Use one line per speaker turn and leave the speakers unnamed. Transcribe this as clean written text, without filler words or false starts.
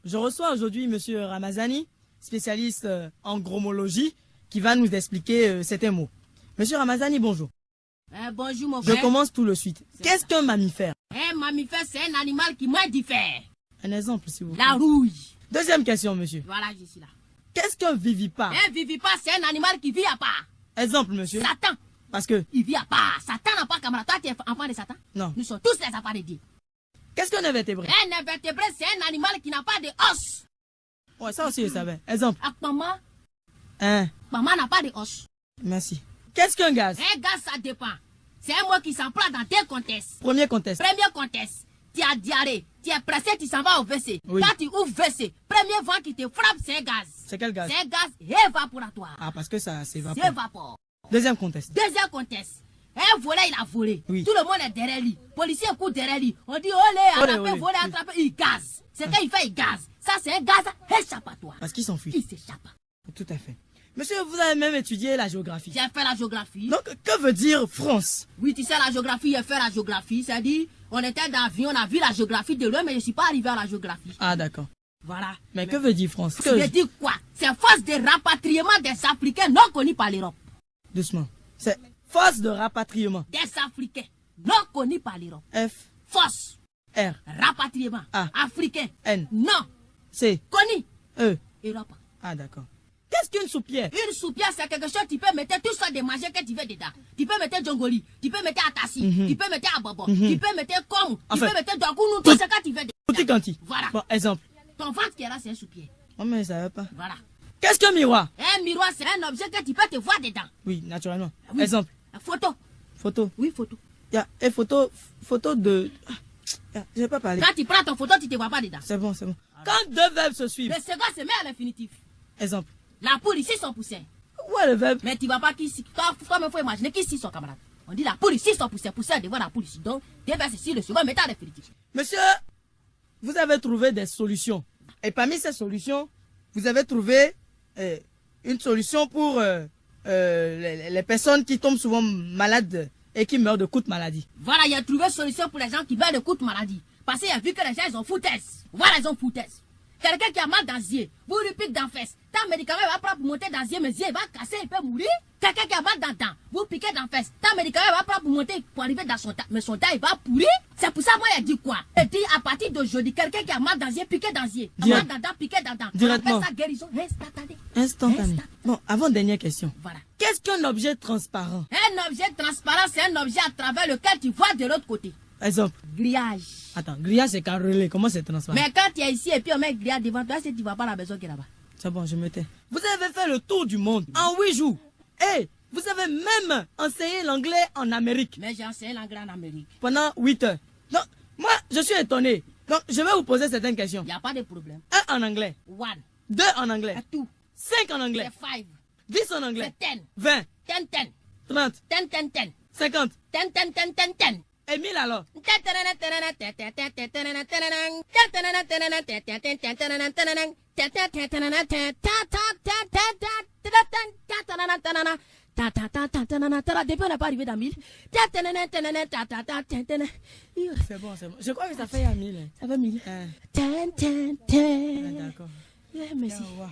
je reçois aujourd'hui Monsieur Ramazani, spécialiste en gromologie, qui va nous expliquer certains mots. Monsieur Ramazani, bonjour.
Bonjour mon frère.
Je commence tout de suite. Qu'est-ce qu'un mammifère?
Un mammifère, c'est un animal qui mange du fer.
Un exemple, s'il vous plaît.
La rouille.
Deuxième question, monsieur.
Voilà, je suis là.
Qu'est-ce qu'un vivipare?
Un vivipare, c'est un animal qui vit à part.
Exemple, monsieur.
Satan.
Parce que...
Il vit à part. Satan n'a pas camarade. Toi, tu es enfant de Satan?
Non.
Nous sommes tous les enfants de Dieu.
Qu'est-ce qu'un invertébré?
Un invertébré, c'est un animal qui n'a pas de os.
Ouais, ça aussi, je savais. Exemple.
Maman n'a pas de os.
Merci. Qu'est-ce qu'un gaz?
Un gaz, ça dépend. C'est un mot qui s'emploie dans deux contextes.
Premier contexte.
Premier contexte. Tu as diarrhée. Tu es pressé, tu s'en vas au WC.
Oui.
Quand tu ouvres WC, premier vent qui te frappe, c'est un gaz.
C'est quel gaz?
C'est un gaz évaporatoire.
Ah, parce que ça s'évapore.
S'évapore.
Deuxième contexte.
Deuxième contexte. Un voleur, il a volé.
Oui.
Tout le monde est derrière lui. Policier court derrière lui. On dit, olé, attrapé, volé, attrapé. Il gaze. C'est quand il fait, il gaze. Ça, c'est un gaz échappatoire.
Parce qu'il s'enfuit.
Il s'échappe.
Tout à fait. Monsieur, vous avez même étudié la géographie.
J'ai fait la géographie.
Donc, que veut dire France?
Oui, tu sais, la géographie, j'ai fait la géographie. C'est-à-dire, on était dans l'avion, on a vu la géographie de loin, mais je ne suis pas arrivé à la géographie.
Ah, d'accord.
Voilà.
Mais que veut dire France?
Ça veut dire quoi? C'est force de rapatriement des Africains non connus par l'Europe.
Doucement. C'est force de rapatriement.
Des Africains non connus par l'Europe.
F,
Force.
R,
Rapatriement.
A.
Africain.
N,
Non.
C,
Connu.
E.
Europe.
Ah, d'accord. Qu'est-ce qu'une soupière?
Une soupière, c'est quelque chose, tu peux mettre tout ça de manger que tu veux dedans. Tu peux mettre Djongoli, tu peux mettre Atassi, tu peux mettre Abobo, tu peux mettre Kom, tu peux mettre Dogounou, tout ce que tu veux dedans.
Petit quanti.
Voilà.
Bon, exemple.
Ton ventre qui est là, c'est un soupière.
Oh, mais ça va pas.
Voilà.
Qu'est-ce qu'un miroir?
Un miroir, c'est un objet que tu peux te voir dedans.
Oui, naturellement.
Oui.
Exemple.
Photo.
Photo.
Oui, photo.
Il y a une photo de... Je vais pas parler.
Quand tu prends ton photo, tu ne te vois pas dedans.
C'est bon, c'est bon. Quand deux verbes se suivent.
Le second se met à l'infinitif.
Exemple.
La poule ici, son poussin.
Où est le verbe?
Mais tu ne vas pas qu'ici. Toi, il faut imaginer qu'ici, son camarade. On dit la poule ici, son poussin. Poussin devant la poule ici. Donc, deux verbes ici, le second met à l'infinitif.
Monsieur, vous avez trouvé des solutions. Et parmi ces solutions, vous avez trouvé une solution pour les personnes qui tombent souvent malades et qui meurent de coups de maladie.
Voilà, il a trouvé une solution pour les gens qui meurent de coups de maladie. Parce qu'il a vu que les gens, ils ont foutaise. Voilà, ils ont foutaise. Quelqu'un qui a mal dans le yeux, vous lui piquez dans la fesse. Tant médicament va prendre pour monter dans le yeux, mais le yeux va casser, il peut mourir. Quelqu'un qui a mal dans le dent, vous piquez dans la fesse. Tant médicament va prendre pour monter, pour arriver dans son dent, mais son dent, il va pourrir. C'est pour ça, moi, il a dit quoi? Il dit, à partir d'aujourd'hui, quelqu'un qui a mal dans le yeux, piquez dans le yeux. Mal dans le dent, piquez dans le dent.
Directement.
On appelle ça guérison instantanée.
Instantané. Bon, avant dernière question.
Voilà.
Qu'est-ce qu'un objet transparent?
Un objet transparent, c'est un objet à travers lequel tu vois de l'autre côté.
Exemple.
Grillage.
Attends, grillage c'est carrelé. Comment c'est transparent?
Mais quand tu es ici et puis on met grillage devant toi, c'est que tu ne vois pas la maison qui est là-bas.
C'est bon, je me tais. Vous avez fait le tour du monde en 8 jours. Et vous avez même enseigné l'anglais en Amérique
Mais j'ai enseigné l'anglais en Amérique.
pendant 8 heures. Donc, moi, je suis étonné. Donc, je vais vous poser certaines questions.
Il n'y a pas de problème.
1 en anglais.
1.
2 en anglais.
Two.
5 en anglais.
5.
10 en anglais.
10.
20.
10. 10.
30.
10. 10. 10.
50.
10. 10. 10. 10. 10.
Et 1000 alors.
Depuis on n'est pas arrivé dans 1000.
C'est bon, c'est bon. Je crois que ça fait 1000.
Ça fait 1000.
Ah,
D'accord.
d'accord.
Merci.
Au revoir.